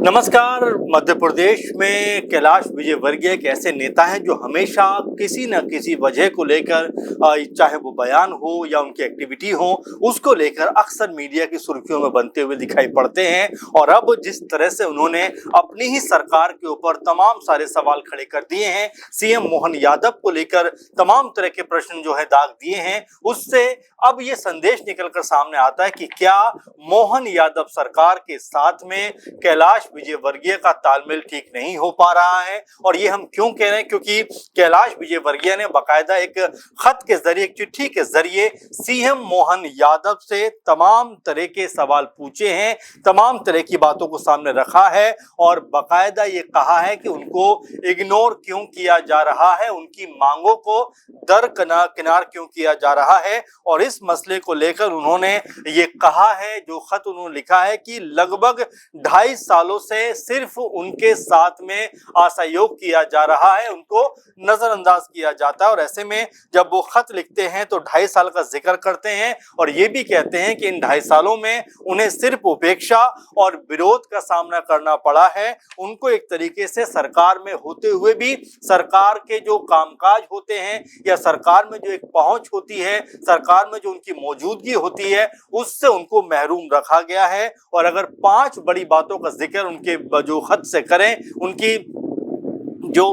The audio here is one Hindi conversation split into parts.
नमस्कार। मध्य प्रदेश में कैलाश विजयवर्गीय एक ऐसे नेता हैं जो हमेशा किसी न किसी वजह को लेकर चाहे वो बयान हो या उनकी एक्टिविटी हो, उसको लेकर अक्सर मीडिया की सुर्खियों में बनते हुए दिखाई पड़ते हैं। और अब जिस तरह से उन्होंने अपनी ही सरकार के ऊपर तमाम सारे सवाल खड़े कर दिए हैं, सीएम मोहन यादव को लेकर तमाम तरह के प्रश्न जो है दाग दिए हैं, उससे अब ये संदेश निकलकर सामने आता है कि क्या मोहन यादव सरकार के साथ में कैलाश विजयवर्गीय का तालमेल ठीक नहीं हो पा रहा है। और ये हम क्यों कह रहे हैं, क्योंकि कैलाश विजयवर्गीय ने बाकायदा एक खत के जरिए, एक चिट्ठी के जरिए सीएम मोहन यादव से तमाम तरह के सवाल पूछे हैं, तमाम तरह की बातों को सामने रखा है और बाकायदा ये कहा है कि उनको इग्नोर क्यों किया जा रहा है, उनकी मांगों को दरकिनार क्यों किया जा रहा है। और इस मसले को लेकर उन्होंने ये कहा है, जो खत उन्होंने लिखा है, कि लगभग 2.5 सालों से सिर्फ उनके साथ में असहयोग किया जा रहा है, उनको नजरअंदाज किया जाता है। और ऐसे में जब वो खत लिखते हैं तो 2.5 साल का जिक्र करते हैं और ये भी कहते हैं कि इन 2.5 सालों में उन्हें सिर्फ उपेक्षा और विरोध का सामना करना पड़ा है। उनको एक तरीके से सरकार में होते हुए भी सरकार के जो कामकाज होते हैं या सरकार में जो एक पहुंच होती है, सरकार में जो उनकी मौजूदगी होती है, उससे उनको महरूम रखा गया है। और अगर 5 बड़ी बातों का जिक्र उनके जो खत से करें, उनकी जो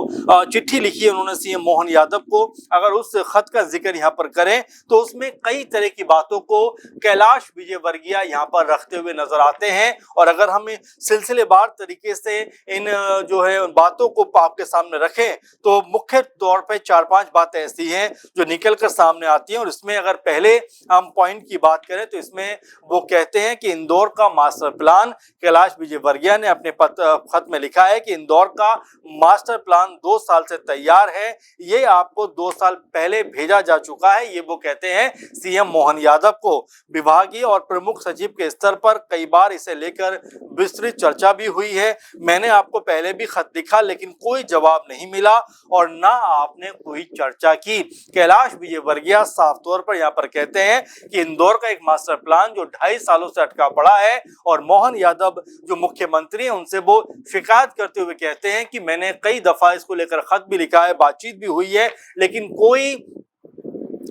चिट्ठी लिखी है उन्होंने सीएम मोहन यादव को, अगर उस खत का जिक्र यहाँ पर करें तो उसमें कई तरह की बातों को कैलाश विजयवर्गीय यहाँ पर रखते हुए नजर आते हैं। और अगर हम सिलसिलेवार तरीके से इन जो है बातों को आपके सामने रखें तो मुख्य तौर पे 4-5 बातें ऐसी हैं जो निकल कर सामने आती हैं। और इसमें अगर पहले हम पॉइंट की बात करें तो इसमें वो कहते हैं कि इंदौर का मास्टर प्लान, कैलाश विजयवर्गीय ने अपने खत में लिखा है कि इंदौर का मास्टर प्लान 2 साल से तैयार है, ये आपको 2 साल पहले भेजा जा चुका है। ये वो कहते हैं सीएम मोहन यादव को। विभागीय और प्रमुख सचिव के स्तर पर कई बार इसे लेकर विस्तृत चर्चा भी हुई है। मैंने आपको पहले भी खत लिखा लेकिन कोई जवाब नहीं मिला और ना आपने कोई चर्चा की। कैलाश विजयवर्गीय साफ तौर पर यहाँ पर कहते हैं कि इंदौर का एक मास्टर प्लान जो 2.5 सालों से अटका पड़ा है, और मोहन यादव जो मुख्यमंत्री हैं उनसे वो शिकायत करते हुए कहते हैं कि मैंने कई दफा इसको लेकर खत भी लिखा है, बातचीत भी हुई है, लेकिन कोई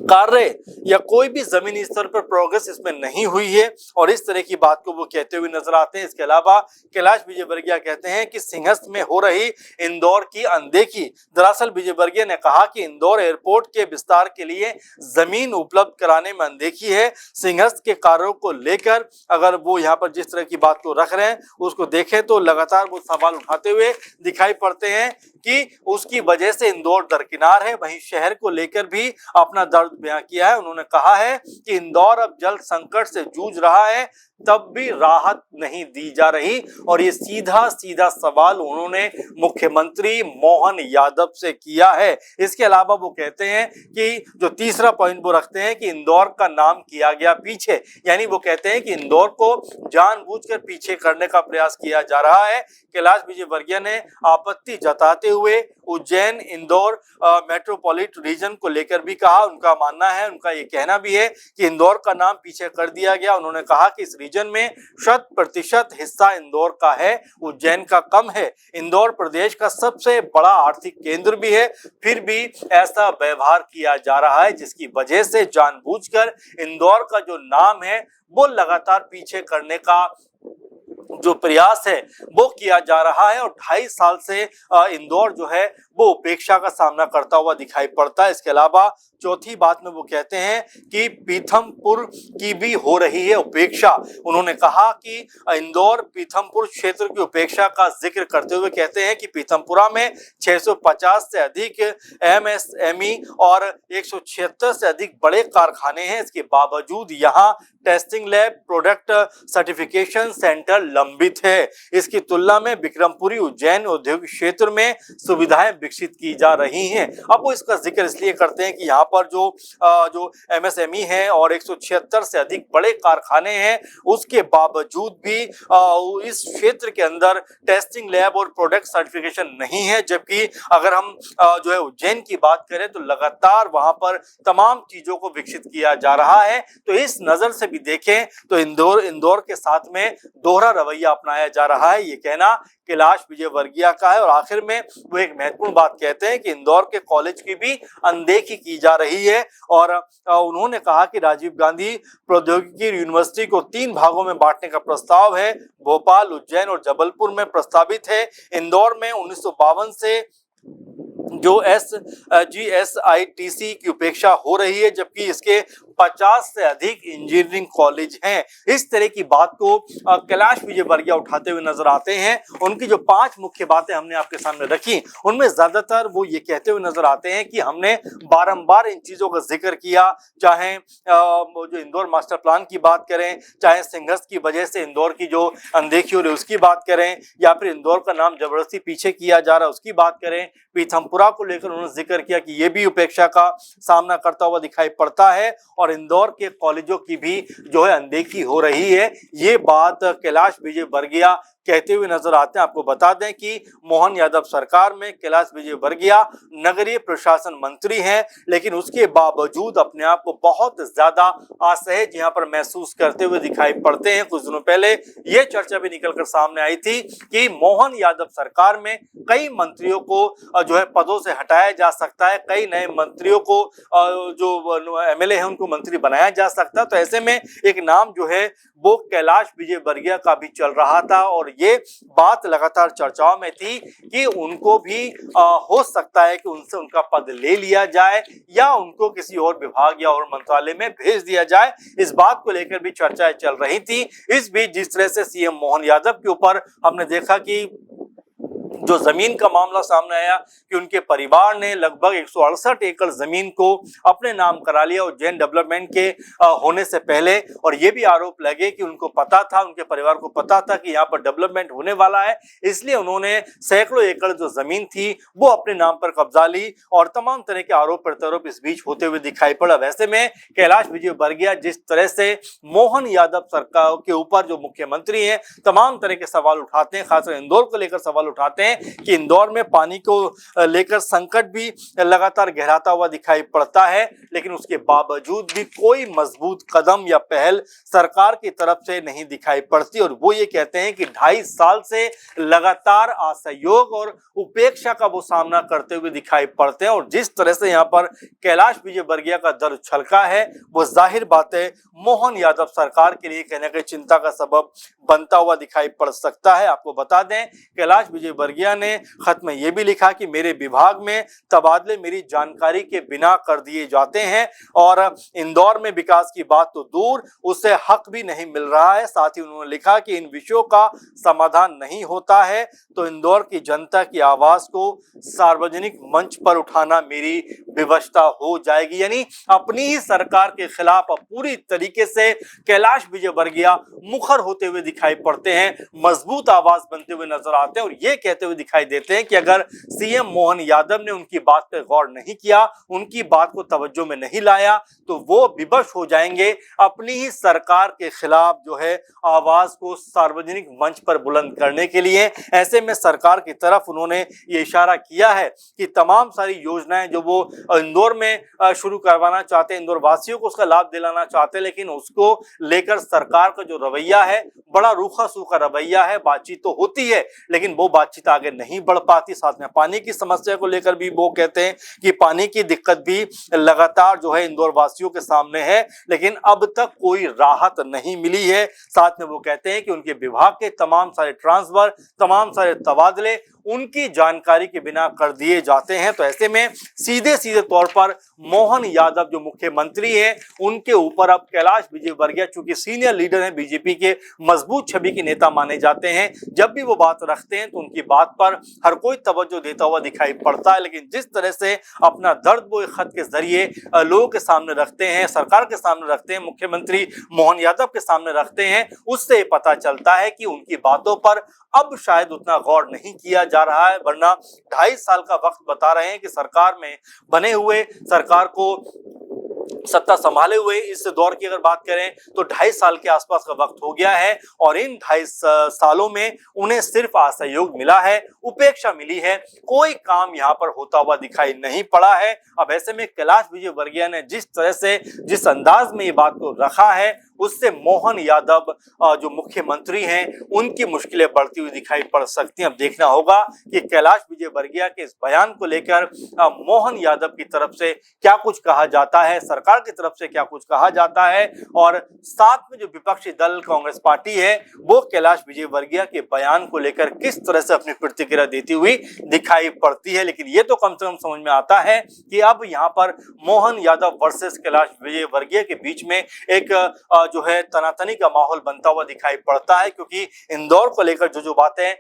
कार्य या कोई भी जमीनी स्तर पर प्रोग्रेस इसमें नहीं हुई है। और इस तरह की बात को वो कहते हुए नजर आते हैं। इसके अलावा कैलाश विजयवर्गीय कहते हैं कि सिंहस्थ में हो रही इंदौर की अनदेखी। दरअसल विजयवर्गीय ने कहा कि इंदौर एयरपोर्ट के विस्तार के लिए जमीन उपलब्ध कराने में अनदेखी है। सिंहस्थ के कार्यों को लेकर अगर वो यहाँ पर जिस तरह की बात को रख रहे हैं उसको देखें तो लगातार वो सवाल उठाते हुए दिखाई पड़ते हैं कि उसकी वजह से इंदौर दरकिनार है। वहीं शहर को लेकर भी अपना दर्द बयां किया है। उन्होंने कहा है कि इंदौर अब जल संकट से जूझ रहा है, तब भी राहत नहीं दी जा रही। और ये सीधा सीधा सवाल उन्होंने मुख्यमंत्री मोहन यादव से किया है। इसके अलावा वो कहते हैं कि जो तीसरा पॉइंट वो रखते हैं कि इंदौर का नाम किया गया पीछे, यानी वो कहते हैं कि इंदौर को जानबूझकर पीछे करने का प्रयास किया जा रहा है। कैलाश विजयवर्गीय ने आपत्ति जताते हुए उज्जैन इंदौर मेट्रोपॉलिटन रीजन को लेकर भी कहा। उनका मानना है, उनका ये कहना भी है कि इंदौर का नाम पीछे कर दिया गया। उन्होंने कहा कि इस रीजन में 100% हिस्सा इंदौर का है, उज्जैन का कम है। इंदौर प्रदेश का सबसे बड़ा आर्थिक केंद्र भी है, फिर भी ऐसा व्यवहार किया जा रहा है जिसकी वजह से जानबूझकर इंदौर का जो नाम है वो लगातार पीछे करने का जो प्रयास है वो किया जा रहा है। और 2.5 साल से इंदौर जो है वो उपेक्षा का सामना करता हुआ दिखाई पड़ता है। इसके अलावा चौथी बात में वो कहते हैं कि पीथमपुर की भी हो रही है उपेक्षा। उन्होंने कहा कि इंदौर पीथमपुर क्षेत्र की उपेक्षा का जिक्र करते हुए कहते हैं कि पीथमपुरा में 650 से अधिक MSME और 176 से अधिक बड़े कारखाने हैं। इसके बावजूद यहाँ testing lab, product certification centre लंबित है। इसकी तुलना में विक्रमपुरी उज्जैन औद्योगिक क्षेत्र में सुविधाएं विकसित की जा रही हैं। अब वो इसका जिक्र इसलिए करते हैं कि यहाँ पर जो MSME है और 176 से अधिक बड़े कारखाने हैं, उसके बावजूद भी इस क्षेत्र के अंदर टेस्टिंग लैब और प्रोडक्ट सर्टिफिकेशन नहीं है। जबकि अगर हम जो है उज्जैन की बात करें तो लगातार वहां पर तमाम चीजों को विकसित किया जा रहा है। तो इस नजर से भी देखें तो इंदौर के साथ में दोहरा रवैया अपनाया जा रहा है, ये कहना कैलाश विजयवर्गीय का है। और आखिर में वो एक महत्वपूर्ण बात कहते हैं कि इंदौर के कॉलेज की भी अनदेखी की जा रही है। और उन्होंने कहा कि राजीव गांधी प्रौद्योगिकी यूनिवर्सिटी को 3 भागों में बांटने का प्रस्ताव है, भोपाल, उज्जैन और जबलपुर में प्रस्तावित है। इंदौर में 1952 से जो GSITC की उपेक्षा हो रही है, जबकि इसके 50 से अधिक इंजीनियरिंग कॉलेज हैं। इस तरह की बात को कैलाश विजयवर्गीय उठाते हुए नजर आते हैं। उनकी जो 5 मुख्य बातें हमने आपके सामने रखी, उनमें ज्यादातर वो ये कहते हुए नजर आते हैं कि हमने बारंबार इन चीजों का जिक्र किया, चाहे जो इंदौर मास्टर प्लान की बात करें, चाहे संघर्ष की वजह से इंदौर की जो अनदेखी हो रही है उसकी बात करें, या फिर इंदौर का नाम जबरदस्ती पीछे किया जा रहा है उसकी बात करें। पीथमपुरा को लेकर उन्होंने जिक्र किया कि ये भी उपेक्षा का सामना करता हुआ दिखाई पड़ता है और इंदौर के कॉलेजों की भी जो है अनदेखी हो रही है। ये बात कैलाश विजयवर्गीय कहते हुए नजर आते हैं। आपको बता दें कि मोहन यादव सरकार में कैलाश विजयवर्गीय नगरीय प्रशासन मंत्री हैं, लेकिन उसके बावजूद अपने आप को बहुत ज्यादा असहज यहाँ पर महसूस करते हुए दिखाई पड़ते हैं। कुछ दिनों पहले ये चर्चा भी निकलकर सामने आई थी कि मोहन यादव सरकार में कई मंत्रियों को जो है पदों से हटाया जा सकता है, कई नए मंत्रियों को जो MLA है उनको मंत्री बनाया जा सकता है। तो ऐसे में एक नाम जो है वो कैलाश विजयवर्गीय का भी चल रहा था और ये बात लगातार चर्चाओं में थी कि उनको भी हो सकता है कि उनसे उनका पद ले लिया जाए या उनको किसी और विभाग या और मंत्रालय में भेज दिया जाए। इस बात को लेकर भी चर्चाएं चल रही थी। इस बीच जिस तरह से CM मोहन यादव के ऊपर हमने देखा कि जो जमीन का मामला सामने आया कि उनके परिवार ने लगभग 168 एकड़ जमीन को अपने नाम करा लिया उज्जैन डेवलपमेंट के होने से पहले, और ये भी आरोप लगे कि उनको पता था, उनके परिवार को पता था कि यहाँ पर डेवलपमेंट होने वाला है, इसलिए उन्होंने सैकड़ों एकड़ जो जमीन थी वो अपने नाम पर कब्जा ली और तमाम तरह के आरोप प्रत्यारोप इस बीच होते हुए दिखाई पड़ा। वैसे में कैलाश विजयवर्गीय जिस तरह से मोहन यादव सरकार के ऊपर जो मुख्यमंत्री हैं तमाम तरह के सवाल उठाते हैं, खासकर इंदौर को लेकर सवाल उठाते हैं कि इंदौर में पानी को लेकर संकट भी लगातार गहराता हुआ दिखाई पड़ता है, लेकिन उसके बावजूद भी कोई मजबूत कदम या पहल सरकार की तरफ से नहीं दिखाई पड़ती। और वो ये कहते हैं कि 2.5 साल से लगातार असहयोग और उपेक्षा का वो सामना करते हुए दिखाई पड़ते हैं। और जिस तरह से यहाँ पर कैलाश विजयवर्गीय का दर्द छलका है वो जाहिर बात है मोहन यादव सरकार के लिए कहने की चिंता का सबब बनता हुआ दिखाई पड़ सकता है। आपको बता दें कैलाश विजयवर्गीय ने खत में यह भी लिखा कि मेरे विभाग में तबादले मेरी जानकारी के बिना कर दिए जाते हैं और इंदौर में विकास की बात तो दूर, उससे हक भी नहीं मिल रहा है। साथ ही उन्होंने लिखा कि इन विषयों का समाधान नहीं होता है तो इंदौर की जनता की आवाज को सार्वजनिक मंच पर उठाना मेरी विवशता हो जाएगी। यानी अपनी ही सरकार के खिलाफ पूरी तरीके से कैलाश विजयवर्गीय मुखर होते हुए दिखाई पड़ते हैं, मजबूत आवाज बनते हुए नजर आते हैं और ये कहते हुए दिखाई देते हैं कि अगर CM मोहन यादव ने उनकी बात पर गौर नहीं किया, उनकी बात को तवज्जो में नहीं लाया तो वो विवश हो जाएंगे अपनी ही सरकार के खिलाफ जो है आवाज को सार्वजनिक मंच पर बुलंद करने के लिए। ऐसे में सरकार की तरफ उन्होंने ये इशारा किया है कि तमाम सारी योजनाएं जो वो इंदौर में शुरू करवाना चाहते हैं, इंदौर वासियों को उसका लाभ दिलाना चाहते हैं, लेकिन उसको लेकर सरकार का जो रवैया है बड़ा रूखा सूखा रवैया है। बातचीत तो होती है लेकिन वो बातचीत आगे नहीं बढ़ पाती। साथ में पानी की समस्या को लेकर भी वो कहते हैं कि पानी की दिक्कत भी लगातार जो है इंदौर वासियों के सामने है, लेकिन अब तक कोई राहत नहीं मिली है। साथ में वो कहते हैं कि उनके विभाग के तमाम सारे ट्रांसफर, तमाम सारे तबादले उनकी जानकारी के बिना कर दिए जाते हैं। तो ऐसे में सीधे सीधे तौर पर मोहन यादव जो मुख्यमंत्री हैं उनके ऊपर अब कैलाश विजयवर्गीय चूंकि सीनियर लीडर हैं, बीजेपी के मजबूत छवि के नेता माने जाते हैं, जब भी वो बात रखते हैं तो उनकी बात पर हर कोई तवज्जो देता हुआ दिखाई पड़ता है। लेकिन जिस तरह से अपना दर्द वो खत के जरिए लोगों के सामने रखते हैं, सरकार के सामने रखते हैं, मुख्यमंत्री मोहन यादव के सामने रखते हैं, उससे पता चलता है कि उनकी बातों पर अब शायद उतना गौर नहीं किया जा रहा है। वरना 2.5 साल का वक्त बता रहे हैं कि सरकार में बने हुए सरकार को सत्ता संभाले हुए इस दौर की अगर बात करें तो 2.5 साल के आसपास का वक्त हो गया है और इन 2.5 सालों में उन्हें सिर्फ असहयोग मिला है, उपेक्षा मिली है, कोई काम यहाँ पर होता हुआ दिखाई नहीं पड़ा है। अब ऐसे में कैलाश विजयवर्गीय ने जिस तरह से जिस अंदाज में ये बात को रखा है उससे मोहन यादव जो मुख्यमंत्री हैं उनकी मुश्किलें बढ़ती हुई दिखाई पड़ सकती हैं। अब देखना होगा कि कैलाश विजयवर्गीय के इस बयान को लेकर मोहन यादव की तरफ से क्या कुछ कहा जाता है, सरकार की तरफ से क्या कुछ कहा जाता है और साथ में जो विपक्षी दल कांग्रेस पार्टी है वो कैलाश विजयवर्गीय के बयान को लेकर किस तरह से अपनी प्रतिक्रिया देती हुई दिखाई पड़ती है। लेकिन ये तो कम से कम समझ में आता है कि अब यहाँ पर मोहन यादव वर्सेस कैलाश विजयवर्गीय के बीच में एक जो है तनातनी का माहौल बनता हुआ दिखाई पड़ता है, क्योंकि इंदौर को लेकर जो बातें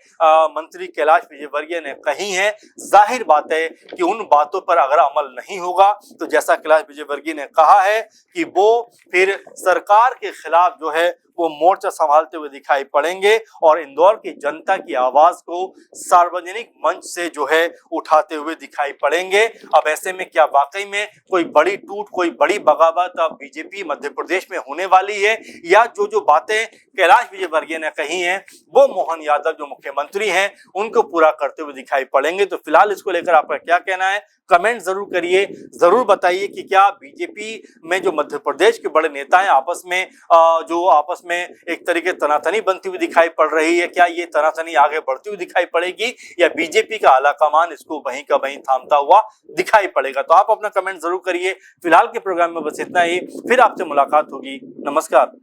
मंत्री कैलाश विजयवर्गीय ने कही हैं, जाहिर बात है कि उन बातों पर अगर अमल नहीं होगा तो जैसा कैलाश विजयवर्गीय ने कहा है कि वो फिर सरकार के खिलाफ जो है वो मोर्चा संभालते हुए दिखाई पड़ेंगे और इंदौर की जनता की आवाज को सार्वजनिक मंच से जो है उठाते हुए दिखाई पड़ेंगे। अब ऐसे में क्या वाकई में कोई बड़ी टूट, कोई बड़ी बगावत अब बीजेपी मध्य प्रदेश में होने वाली है, या जो बातें कैलाश विजयवर्गीय ने कही हैं वो मोहन यादव जो मुख्यमंत्री हैं उनको पूरा करते हुए दिखाई पड़ेंगे? तो फिलहाल इसको लेकर आपका क्या कहना है, कमेंट जरूर करिए, जरूर बताइए कि क्या बीजेपी में जो मध्य प्रदेश के बड़े नेता हैं आपस में एक तरीके तनातनी बनती हुई दिखाई पड़ रही है, क्या ये तनातनी आगे बढ़ती हुई दिखाई पड़ेगी या बीजेपी का आलाकमान इसको वहीं का वहीं थामता हुआ दिखाई पड़ेगा? तो आप अपना कमेंट जरूर करिए। फिलहाल के प्रोग्राम में बस इतना ही, फिर आपसे मुलाकात होगी। नमस्कार।